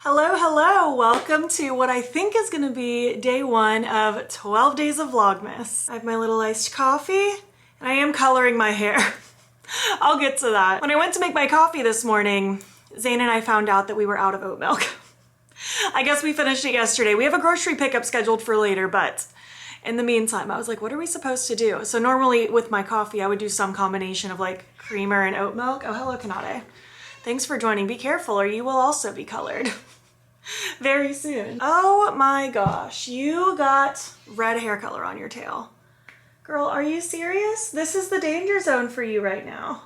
Hello, hello! Welcome to what I think is gonna be day one of 12 days of Vlogmas. I have my little iced coffee, and I am coloring my hair. I'll get to that. When I went to make my coffee this morning, Zane and I found out that we were out of oat milk. I guess we finished it yesterday. We have a grocery pickup scheduled for later, but in the meantime, I was like, what are we supposed to do? So normally with my coffee, I would do some combination of like creamer and oat milk. Oh, hello, Clionadh. Thanks for joining. Be careful or you will also be colored. Very soon. Oh my gosh, you got red hair color on your tail. Girl, are you serious? This is the danger zone for you right now.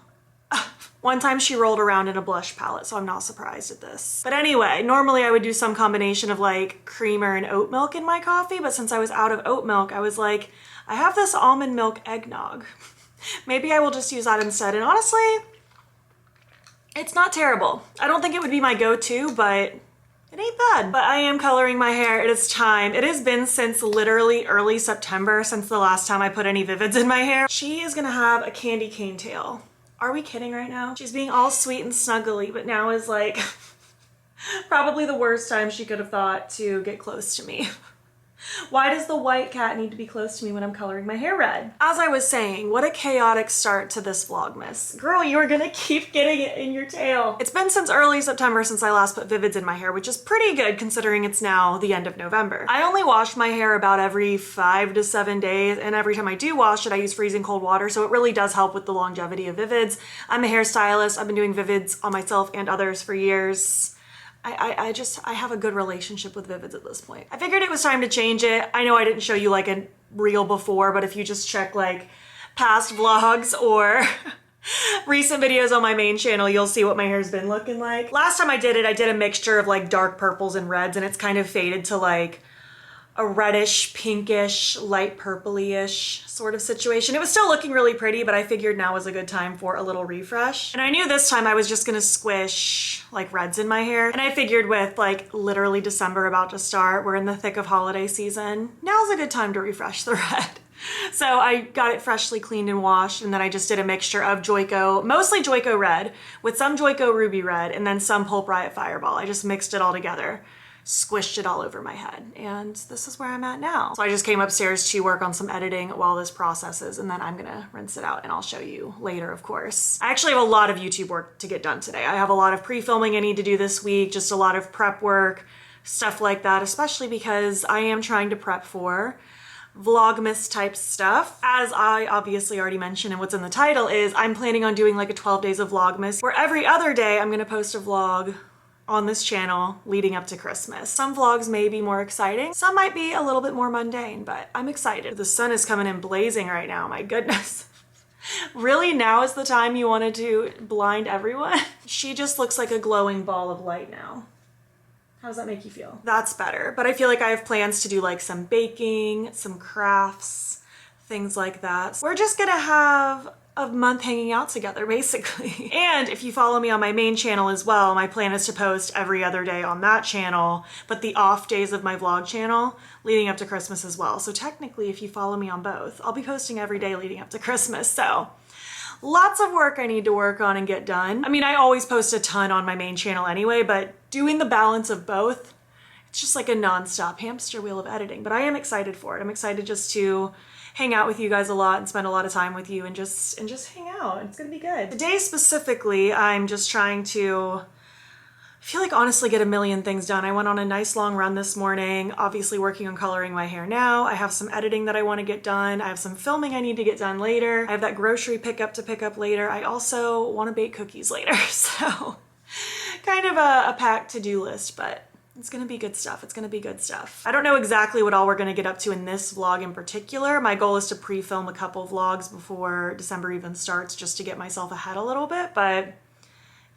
One time she rolled around in a blush palette, so I'm not surprised at this. But anyway, normally I would do some combination of like creamer and oat milk in my coffee, but since I was out of oat milk, I was like, I have this almond milk eggnog. Maybe I will just use that instead. And honestly, it's not terrible. I don't think it would be my go-to, but it ain't bad. But I am coloring my hair. It is time. It has been since literally early September since the last time I put any Vivids in my hair. She is gonna have a candy cane tail. Are we kidding right now? She's being all sweet and snuggly, but now is like probably the worst time she could have thought to get close to me. Why does the white cat need to be close to me when I'm coloring my hair red? As I was saying, what a chaotic start to this Vlogmas. Girl, you are gonna keep getting it in your tail. It's been since early September since I last put Vivids in my hair, which is pretty good considering it's now the end of November. I only wash my hair about every 5 to 7 days, and every time I do wash it, I use freezing cold water, so it really does help with the longevity of Vivids. I'm a hairstylist. I've been doing Vivids on myself and others for years. I have a good relationship with Vivids at this point. I figured it was time to change it. I know I didn't show you like a reel before, but if you just check like past vlogs or recent videos on my main channel, you'll see what my hair's been looking like. Last time I did it, I did a mixture of like dark purples and reds, and it's kind of faded to like a reddish, pinkish, light purpley-ish sort of situation. It was still looking really pretty, but I figured now was a good time for a little refresh. And I knew this time I was just gonna squish like reds in my hair. And I figured with like literally December about to start, we're in the thick of holiday season, now's a good time to refresh the red. So I got it freshly cleaned and washed, and then I just did a mixture of Joico, mostly Joico red, with some Joico Ruby red, and then some Pulp Riot Fireball. I just mixed it all together, squished it all over my head, and this is where I'm at now. So I just came upstairs to work on some editing while this processes, and then I'm gonna rinse it out and I'll show you later, of course. I actually have a lot of YouTube work to get done today. I have a lot of pre-filming I need to do this week, just a lot of prep work, stuff like that, especially because I am trying to prep for Vlogmas type stuff. As I obviously already mentioned, and what's in the title is I'm planning on doing like a 12 days of Vlogmas where every other day I'm gonna post a vlog on this channel leading up to Christmas. Some vlogs may be more exciting, some might be a little bit more mundane, but I'm excited. The sun is coming in blazing right now, my goodness. Really, now is the time you wanted to blind everyone? She just looks like a glowing ball of light now. How does that make you feel? That's better, but I feel like I have plans to do like some baking, some crafts, things like that. We're just gonna have a month hanging out together, basically. And if you follow me on my main channel as well, my plan is to post every other day on that channel, but the off days of my vlog channel leading up to Christmas as well. So technically, if you follow me on both, I'll be posting every day leading up to Christmas. So lots of work I need to work on and get done. I mean, I always post a ton on my main channel anyway, but doing the balance of both, it's just like a non-stop hamster wheel of editing, but I am excited for it. I'm excited just to hang out with you guys a lot and spend a lot of time with you and just hang out. It's gonna be good. Today specifically, I'm just trying to, I feel like honestly get a million things done. I went on a nice long run this morning, obviously working on coloring my hair now. I have some editing that I want to get done. I have some filming I need to get done later. I have that grocery pickup to pick up later. I also want to bake cookies later. So kind of a packed to-do list, but it's gonna be good stuff. It's gonna be good stuff. I don't know exactly what all we're gonna get up to in this vlog in particular. My goal is to pre-film a couple vlogs before December even starts just to get myself ahead a little bit, but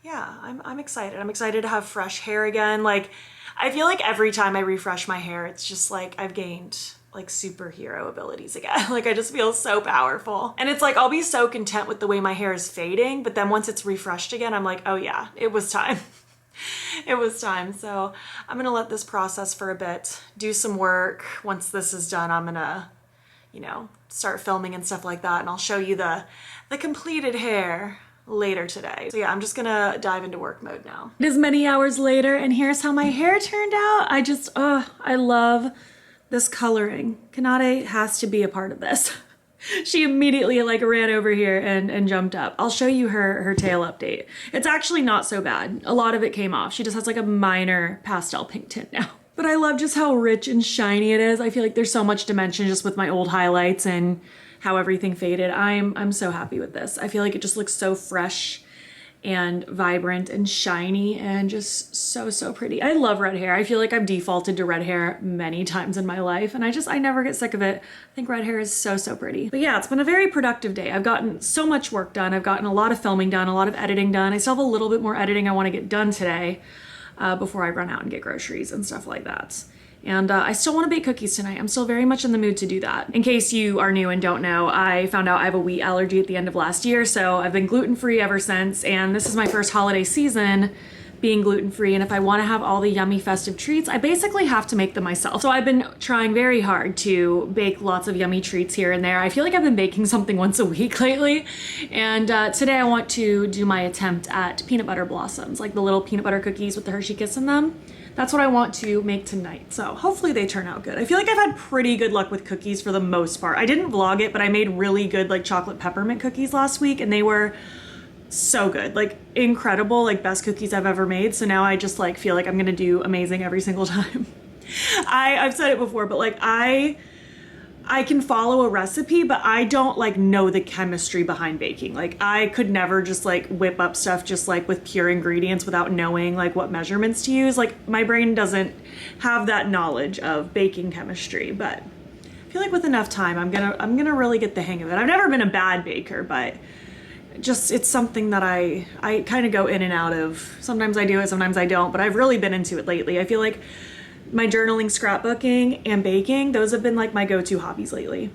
yeah, I'm excited. I'm excited to have fresh hair again. Like, I feel like every time I refresh my hair, it's just like I've gained like superhero abilities again. Like I just feel so powerful. And it's like, I'll be so content with the way my hair is fading, but then once it's refreshed again, I'm like, oh yeah, it was time. It was time. So I'm gonna let this process for a bit, do some work. Once this is done, I'm gonna, you know, start filming and stuff like that, and I'll show you the completed hair later today. So yeah, I'm just gonna dive into work mode now. It is many hours later and here's how my hair turned out. I love this coloring. Clionadh has to be a part of this. She immediately like ran over here and jumped up. I'll show you her tail update. It's actually not so bad. A lot of it came off. She just has like a minor pastel pink tint now. But I love just how rich and shiny it is. I feel like there's so much dimension just with my old highlights and how everything faded. I'm so happy with this. I feel like it just looks so fresh and vibrant and shiny and just so pretty. I love red hair. I feel like I've defaulted to red hair many times in my life and I never get sick of it. I think red hair is so pretty. But yeah, it's been a very productive day. I've gotten so much work done. I've gotten a lot of filming done, a lot of editing done. I still have a little bit more editing I want to get done today before I run out and get groceries and stuff like that. And I still want to bake cookies tonight. I'm still very much in the mood to do that. In case you are new and don't know, I found out I have a wheat allergy at the end of last year, so I've been gluten-free ever since, and this is my first holiday season being gluten-free, and if I want to have all the yummy festive treats, I basically have to make them myself. So I've been trying very hard to bake lots of yummy treats here and there. I feel like I've been baking something once a week lately, and today I want to do my attempt at peanut butter blossoms, like the little peanut butter cookies with the Hershey Kiss in them. That's what I want to make tonight, so hopefully they turn out good. I feel like I've had pretty good luck with cookies for the most part. I didn't vlog it, but I made really good like chocolate peppermint cookies last week, and they were so good, like incredible, like best cookies I've ever made. So now I just like feel like I'm gonna do amazing every single time. I've said it before, but like I can follow a recipe, but I don't like know the chemistry behind baking. Like I could never just like whip up stuff just like with pure ingredients without knowing like what measurements to use. Like my brain doesn't have that knowledge of baking chemistry, but I feel like with enough time, I'm gonna really get the hang of it. I've never been a bad baker, but just it's something that I kind of go in and out of. Sometimes I do it, sometimes I don't, but I've really been into it lately. I feel like my journaling, scrapbooking, and baking, those have been like my go-to hobbies lately.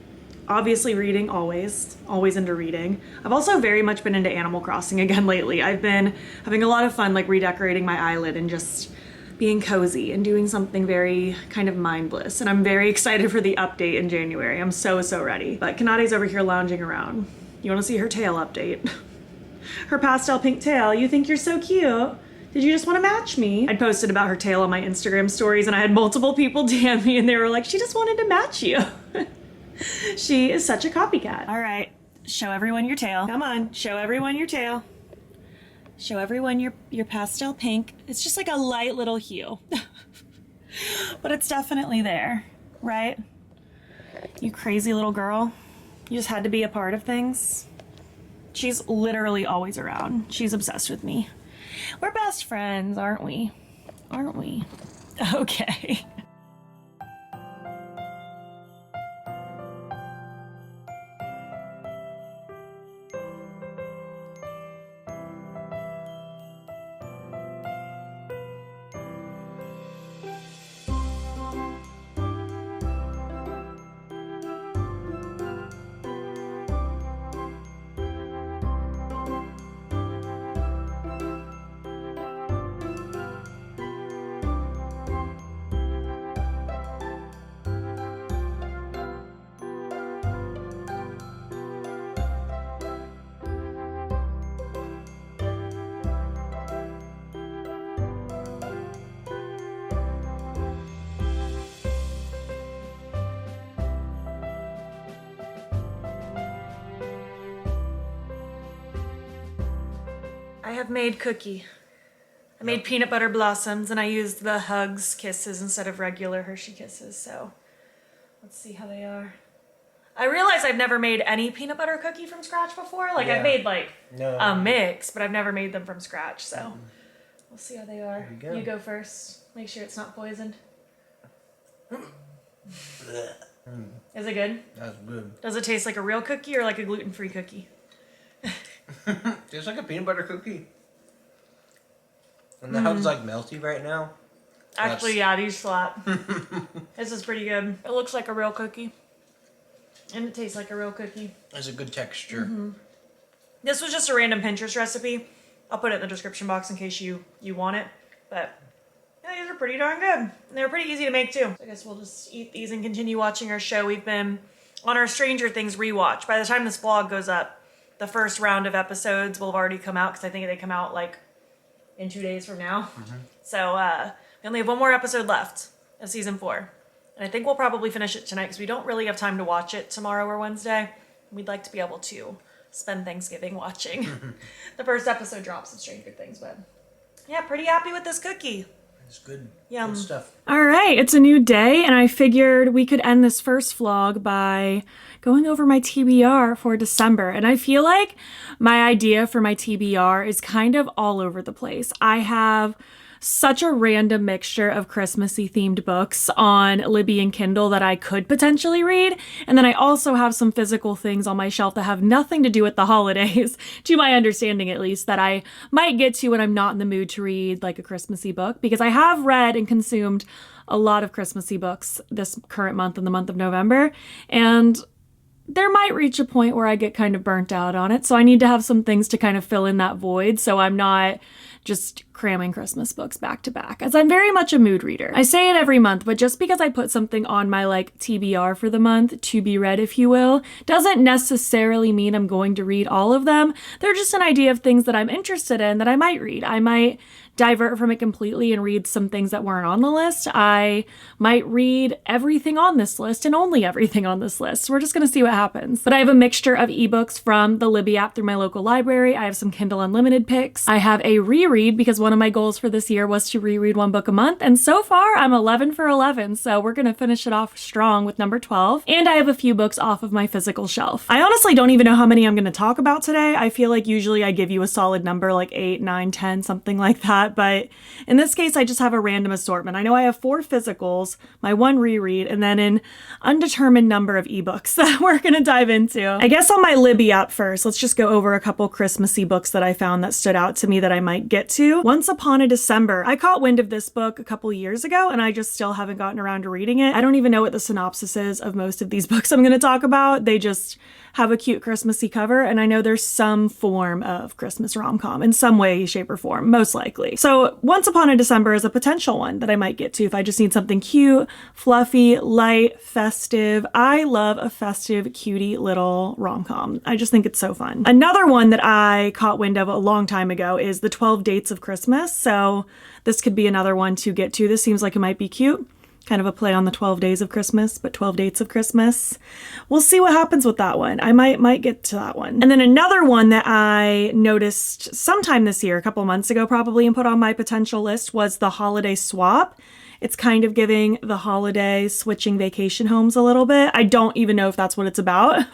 Obviously reading, always into reading. I've also very much been into Animal Crossing again lately. I've been having a lot of fun like redecorating my island and just being cozy and doing something very kind of mindless. And I'm very excited for the update in January. I'm so ready. But Clionadh's over here lounging around. You wanna see her tail update? Her pastel pink tail. You think you're so cute? Did you just want to match me? I'd posted about her tail on my Instagram stories and I had multiple people DM me and they were like, she just wanted to match you. She is such a copycat. All right, show everyone your tail. Come on, show everyone your tail. Show everyone your pastel pink. It's just like a light little hue. But it's definitely there, right? You crazy little girl. You just had to be a part of things. She's literally always around. She's obsessed with me. We're best friends, aren't we? Aren't we? Okay. I have made cookie. I made peanut butter blossoms and I used the Hugs Kisses instead of regular Hershey Kisses, so let's see how they are. I realize I've never made any peanut butter cookie from scratch before. Like I've made like a mix, but I've never made them from scratch, so we'll see how they are. You go first. Make sure it's not poisoned. Is it good? That's good. Does it taste like a real cookie or like a gluten-free cookie? Tastes like a peanut butter cookie. And the Hug's like melty right now. Actually, yeah, these slap. This is pretty good. It looks like a real cookie. And it tastes like a real cookie. It's a good texture. This was just a random Pinterest recipe. I'll put it in the description box in case you want it. But yeah, these are pretty darn good. And they're pretty easy to make too. So I guess we'll just eat these and continue watching our show. We've been on our Stranger Things rewatch. By the time this vlog goes up, the first round of episodes will have already come out because I think they come out like in 2 days from now. So we only have one more episode left of season 4. And I think we'll probably finish it tonight because we don't really have time to watch it tomorrow or Wednesday. We'd like to be able to spend Thanksgiving watching the first episode drops of Stranger Things. But yeah, pretty happy with this cookie. It's good. Yum. Good stuff. All right, it's a new day, and I figured we could end this first vlog by going over my TBR for December. And I feel like my idea for my TBR is kind of all over the place. I have such a random mixture of Christmassy themed books on Libby and Kindle that I could potentially read. And then I also have some physical things on my shelf that have nothing to do with the holidays, to my understanding at least, that I might get to when I'm not in the mood to read like a Christmassy book, because I have read and consumed a lot of Christmassy books this current month, in the month of November. And there might reach a point where I get kind of burnt out on it. So I need to have some things to kind of fill in that void, so I'm not just cramming Christmas books back to back, as I'm very much a mood reader. I say it every month, but just because I put something on my like TBR for the month, to be read if you will, doesn't necessarily mean I'm going to read all of them. They're just an idea of things that I'm interested in that I might read. I might divert from it completely and read some things that weren't on the list. I might read everything on this list and only everything on this list. So we're just gonna see what happens. But I have a mixture of ebooks from the Libby app through my local library. I have some Kindle Unlimited picks. I have a reread because one of my goals for this year was to reread one book a month. And so far I'm 11 for 11. So we're gonna finish it off strong with number 12. And I have a few books off of my physical shelf. I honestly don't even know how many I'm gonna talk about today. I feel like usually I give you a solid number, like 8, 9, 10, something like that. But in this case, I just have a random assortment. I know I have 4 physicals, my 1 reread, and then an undetermined number of ebooks that we're gonna dive into. I guess on my Libby app first, let's just go over a couple Christmassy books that I found that stood out to me that I might get to. Once Upon a December. I caught wind of this book a couple years ago, and I just still haven't gotten around to reading it. I don't even know what the synopsis is of most of these books I'm gonna talk about. They just have a cute Christmassy cover, and I know there's some form of Christmas rom-com in some way, shape, or form, most likely. So Once Upon a December is a potential one that I might get to if I just need something cute, fluffy, light, festive. I love a festive, cutie little rom-com. I just think it's so fun. Another one that I caught wind of a long time ago is The 12 Dates of Christmas. So this could be another one to get to. This seems like it might be cute. Kind of a play on the 12 days of Christmas, but 12 dates of Christmas. We'll see what happens with that one. I might get to that one. And then another one that I noticed sometime this year, a couple months ago probably, and put on my potential list was The Holiday Swap. It's kind of giving the holiday switching vacation homes a little bit. I don't even know if that's what it's about.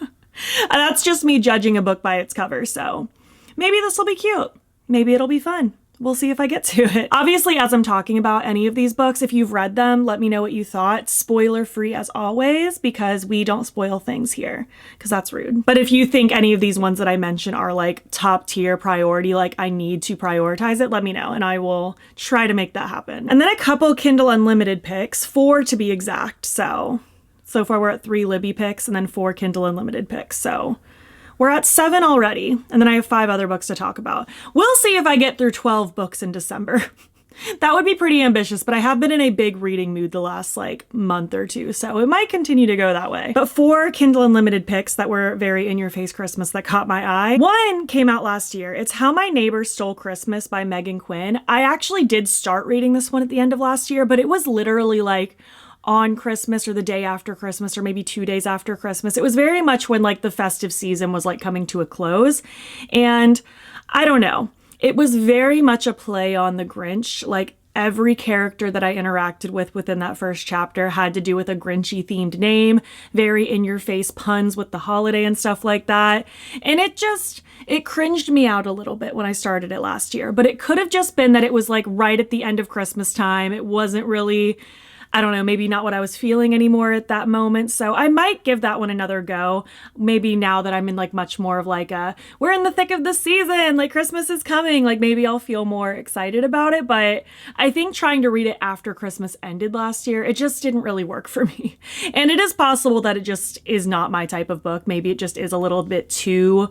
That's just me judging a book by its cover, so maybe this will be cute. Maybe it'll be fun. We'll see if I get to it. Obviously, as I'm talking about any of these books, if you've read them, let me know what you thought. Spoiler free as always, because we don't spoil things here, because that's rude. But if you think any of these ones that I mentioned are like top tier priority, like I need to prioritize it, let me know and I will try to make that happen. And then a couple Kindle Unlimited picks, 4 to be exact. So far we're at 3 Libby picks and then 4 Kindle Unlimited picks. So we're at 7 already, and then I have 5 other books to talk about. We'll see if I get through 12 books in December. That would be pretty ambitious, but I have been in a big reading mood the last like month or two, so it might continue to go that way. But 4 Kindle Unlimited picks that were very in-your-face Christmas that caught my eye. One came out last year. It's How My Neighbor Stole Christmas by Megan Quinn. I actually did start reading this one at the end of last year, but it was literally like on Christmas or the day after Christmas or maybe 2 days after Christmas. It was very much when like the festive season was like coming to a close. And I don't know, it was very much a play on the Grinch. Like every character that I interacted with within that first chapter had to do with a Grinchy themed name, very in your face puns with the holiday and stuff like that. And it cringed me out a little bit when I started it last year, but it could have just been that it was like right at the end of Christmas time. It wasn't really, I don't know, maybe not what I was feeling anymore at that moment. So I might give that one another go. Maybe now that I'm in like much more of like we're in the thick of the season, like Christmas is coming, like maybe I'll feel more excited about it. But I think trying to read it after Christmas ended last year, it just didn't really work for me. And it is possible that it just is not my type of book. Maybe it just is a little bit too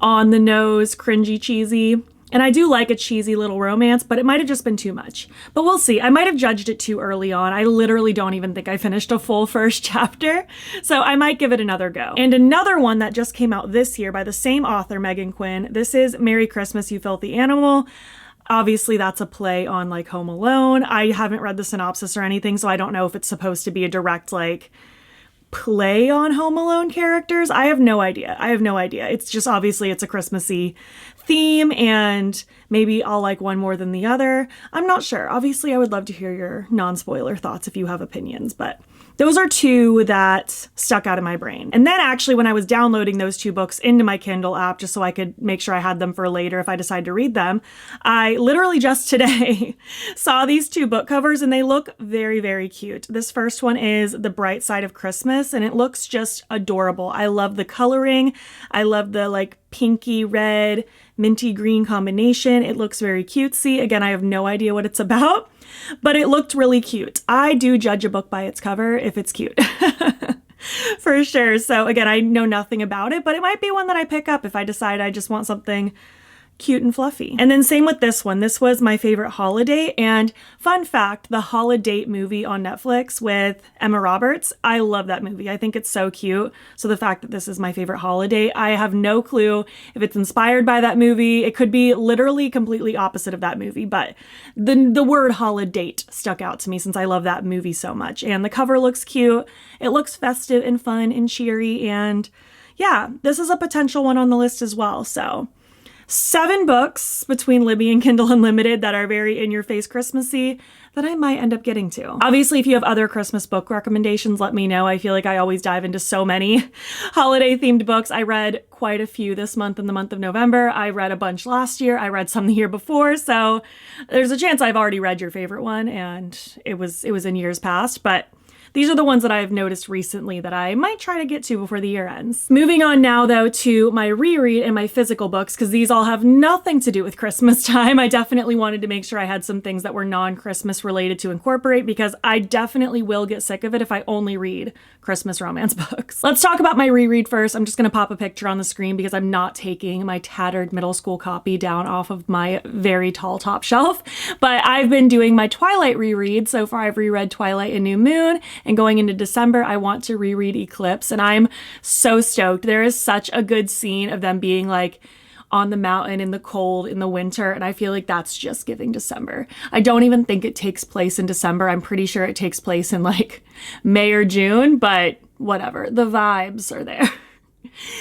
on the nose, cringy, cheesy. And I do like a cheesy little romance, but it might have just been too much. But we'll see. I might have judged it too early on. I literally don't even think I finished a full first chapter. So I might give it another go. And another one that just came out this year by the same author, Megan Quinn. This is Merry Christmas, You Filthy Animal. Obviously, that's a play on like Home Alone. I haven't read the synopsis or anything, so I don't know if it's supposed to be a direct like play on Home Alone characters. I have no idea. It's just obviously it's a Christmassy theme and maybe I'll like one more than the other. I'm not sure. Obviously, I would love to hear your non-spoiler thoughts if you have opinions, but those are two that stuck out of my brain. And then actually when I was downloading those two books into my Kindle app, just so I could make sure I had them for later if I decide to read them, I literally just today saw these two book covers and they look very, very cute. This first one is The Bright Side of Christmas and it looks just adorable. I love the coloring. I love the like pinky red, minty green combination. It looks very cutesy. Again, I have no idea what it's about, but it looked really cute. I do judge a book by its cover if it's cute. For sure. So again, I know nothing about it, but it might be one that I pick up if I decide I just want something cute and fluffy. And then same with this one. This was my favorite holiday. And fun fact, the Holiday movie on Netflix with Emma Roberts, I love that movie. I think it's so cute. So the fact that this is my favorite holiday, I have no clue if it's inspired by that movie. It could be literally completely opposite of that movie, but the word holiday stuck out to me since I love that movie so much. And the cover looks cute. It looks festive and fun and cheery. And yeah, this is a potential one on the list as well. So 7 books between Libby and Kindle Unlimited that are very in-your-face Christmassy that I might end up getting to. Obviously, if you have other Christmas book recommendations, let me know. I feel like I always dive into so many holiday-themed books. I read quite a few this month in the month of November. I read a bunch last year. I read some the year before, so there's a chance I've already read your favorite one, and it was in years past, but these are the ones that I've noticed recently that I might try to get to before the year ends. Moving on now, though, to my reread and my physical books, because these all have nothing to do with Christmas time. I definitely wanted to make sure I had some things that were non-Christmas related to incorporate, because I definitely will get sick of it if I only read Christmas romance books. Let's talk about my reread first. I'm just going to pop a picture on the screen because I'm not taking my tattered middle school copy down off of my very tall top shelf, but I've been doing my Twilight reread. So far, I've reread Twilight and New Moon. And going into December, I want to reread Eclipse, and I'm so stoked. There is such a good scene of them being like on the mountain in the cold in the winter, and I feel like that's just giving December. I don't even think it takes place in December. I'm pretty sure it takes place in like May or June, but whatever. The vibes are there.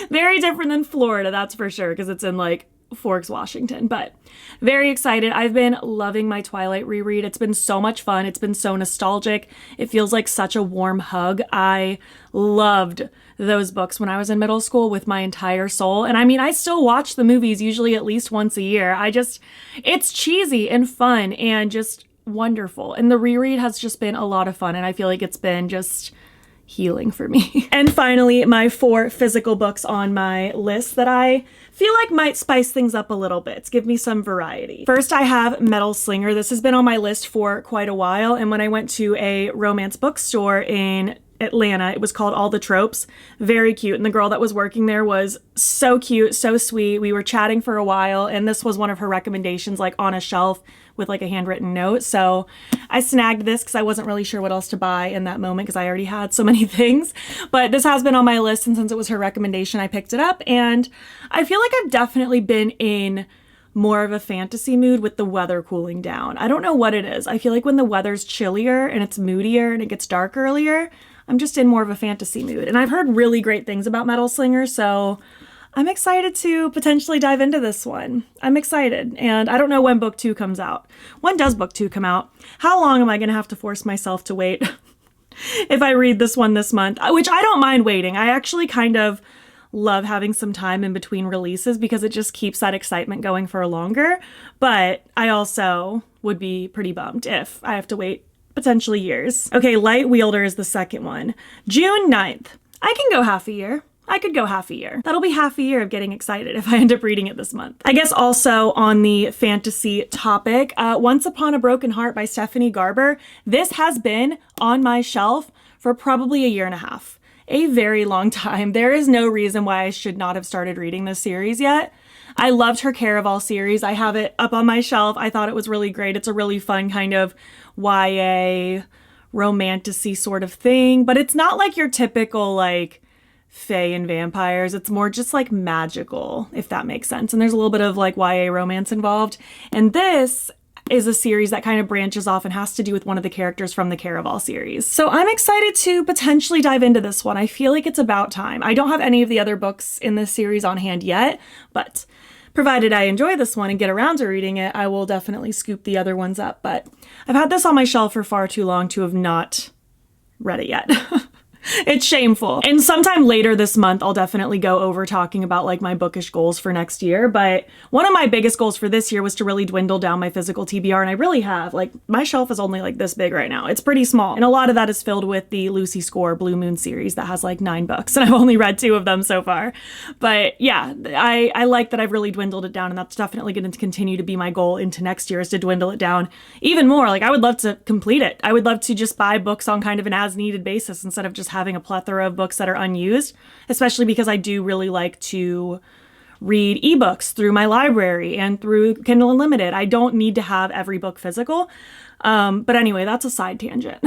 Very different than Florida, that's for sure, because it's in like Forks, Washington, but very excited. I've been loving my Twilight reread. It's been so much fun. It's been so nostalgic. It feels like such a warm hug. I loved those books when I was in middle school with my entire soul. And I mean, I still watch the movies usually at least once a year. It's cheesy and fun and just wonderful. And the reread has just been a lot of fun. And I feel like it's been just healing for me. And finally, my 4 physical books on my list that I feel like might spice things up a little bit, give me some variety. First, I have Metal Slinger. This has been on my list for quite a while, and when I went to a romance bookstore in Atlanta, it was called All the Tropes. Very cute, and the girl that was working there was so cute, so sweet. We were chatting for a while, and this was one of her recommendations, like on a shelf with like a handwritten note. So I snagged this because I wasn't really sure what else to buy in that moment because I already had so many things. But this has been on my list, and since it was her recommendation, I picked it up. And I feel like I've definitely been in more of a fantasy mood with the weather cooling down. I don't know what it is. I feel like when the weather's chillier and it's moodier and it gets dark earlier, I'm just in more of a fantasy mood. And I've heard really great things about Metal Slinger, so I'm excited to potentially dive into this one. I'm excited, and I don't know when book 2 comes out. When does book 2 come out? How long am I gonna have to force myself to wait if I read this one this month? Which I don't mind waiting. I actually kind of love having some time in between releases because it just keeps that excitement going for longer. But I also would be pretty bummed if I have to wait potentially years. Okay, Light Wielder is the second one. June 9th. I can go half a year. I could go half a year. That'll be half a year of getting excited if I end up reading it this month. I guess also on the fantasy topic, Once Upon a Broken Heart by Stephanie Garber. This has been on my shelf for probably a year and a half. A very long time. There is no reason why I should not have started reading this series yet. I loved her Caraval series. I have it up on my shelf. I thought it was really great. It's a really fun kind of YA romantasy sort of thing, but it's not like your typical like fae and vampires. It's more just like magical, if that makes sense. And there's a little bit of like YA romance involved. And this is a series that kind of branches off and has to do with one of the characters from the Caraval series. So I'm excited to potentially dive into this one. I feel like it's about time. I don't have any of the other books in this series on hand yet, but provided I enjoy this one and get around to reading it, I will definitely scoop the other ones up. But I've had this on my shelf for far too long to have not read it yet. It's shameful. And sometime later this month, I'll definitely go over talking about like my bookish goals for next year. But one of my biggest goals for this year was to really dwindle down my physical TBR. And I really have. Like my shelf is only like this big right now. It's pretty small. And a lot of that is filled with the Lucy Score Blue Moon series that has like 9 books. And I've only read 2 of them so far. But yeah, I like that I've really dwindled it down. And that's definitely going to continue to be my goal into next year, is to dwindle it down even more. Like I would love to complete it. I would love to just buy books on kind of an as needed basis instead of just having a plethora of books that are unused, especially because I do really like to read ebooks through my library and through Kindle Unlimited. I don't need to have every book physical. But anyway, that's a side tangent.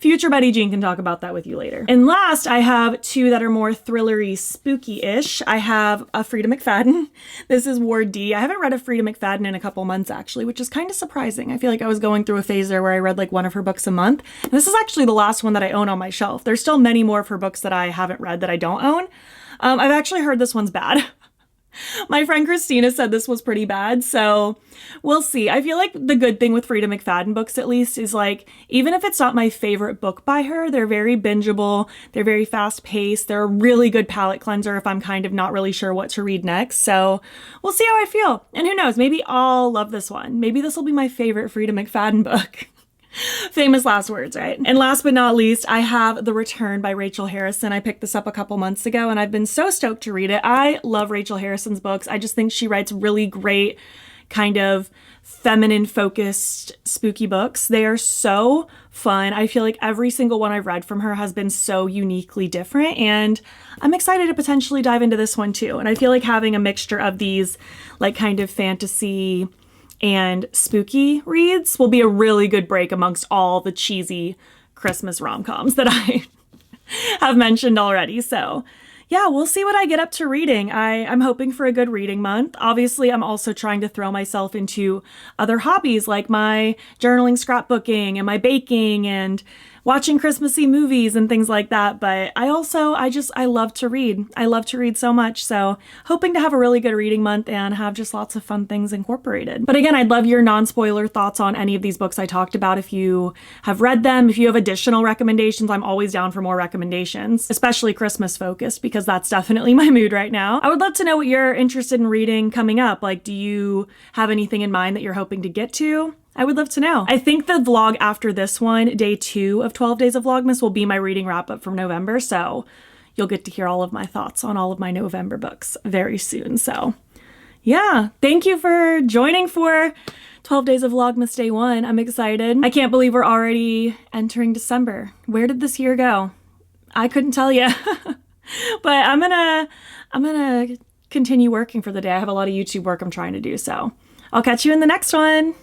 Future Betty Jean can talk about that with you later. And last, I have 2 that are more thrillery, spooky-ish. I have a Frida McFadden. This is Ward D. I haven't read a Frida McFadden in a couple months, actually, which is kind of surprising. I feel like I was going through a phase there where I read like one of her books a month. And this is actually the last one that I own on my shelf. There's still many more of her books that I haven't read that I don't own. I've actually heard this one's bad. My friend Christina said this was pretty bad, so we'll see. I feel like the good thing with Frida McFadden books, at least, is like, even if it's not my favorite book by her, they're very bingeable, they're very fast-paced, they're a really good palate cleanser if I'm kind of not really sure what to read next, so we'll see how I feel. And who knows, maybe I'll love this one. Maybe this will be my favorite Frida McFadden book. Famous last words, right? And last but not least, I have The Return by Rachel Harrison. I picked this up a couple months ago and I've been so stoked to read it. I love Rachel Harrison's books. I just think she writes really great kind of feminine focused spooky books. They are so fun. I feel like every single one I've read from her has been so uniquely different, and I'm excited to potentially dive into this one too. And I feel like having a mixture of these like kind of fantasy and spooky reads will be a really good break amongst all the cheesy Christmas rom-coms that I have mentioned already. So yeah, we'll see what I get up to reading. I'm hoping for a good reading month. Obviously, I'm also trying to throw myself into other hobbies like my journaling, scrapbooking, and my baking, and watching Christmassy movies and things like that. But I love to read. I love to read so much. So hoping to have a really good reading month and have just lots of fun things incorporated. But again, I'd love your non-spoiler thoughts on any of these books I talked about. If you have read them, if you have additional recommendations, I'm always down for more recommendations, especially Christmas focused, because that's definitely my mood right now. I would love to know what you're interested in reading coming up. Like, do you have anything in mind that you're hoping to get to? I would love to know. I think the vlog after this one, day 2 of 12 Days of Vlogmas, will be my reading wrap up from November. So you'll get to hear all of my thoughts on all of my November books very soon. So yeah, thank you for joining for 12 Days of Vlogmas day 1. I'm excited. I can't believe we're already entering December. Where did this year go? I couldn't tell you. But I'm gonna continue working for the day. I have a lot of YouTube work I'm trying to do. So I'll catch you in the next one.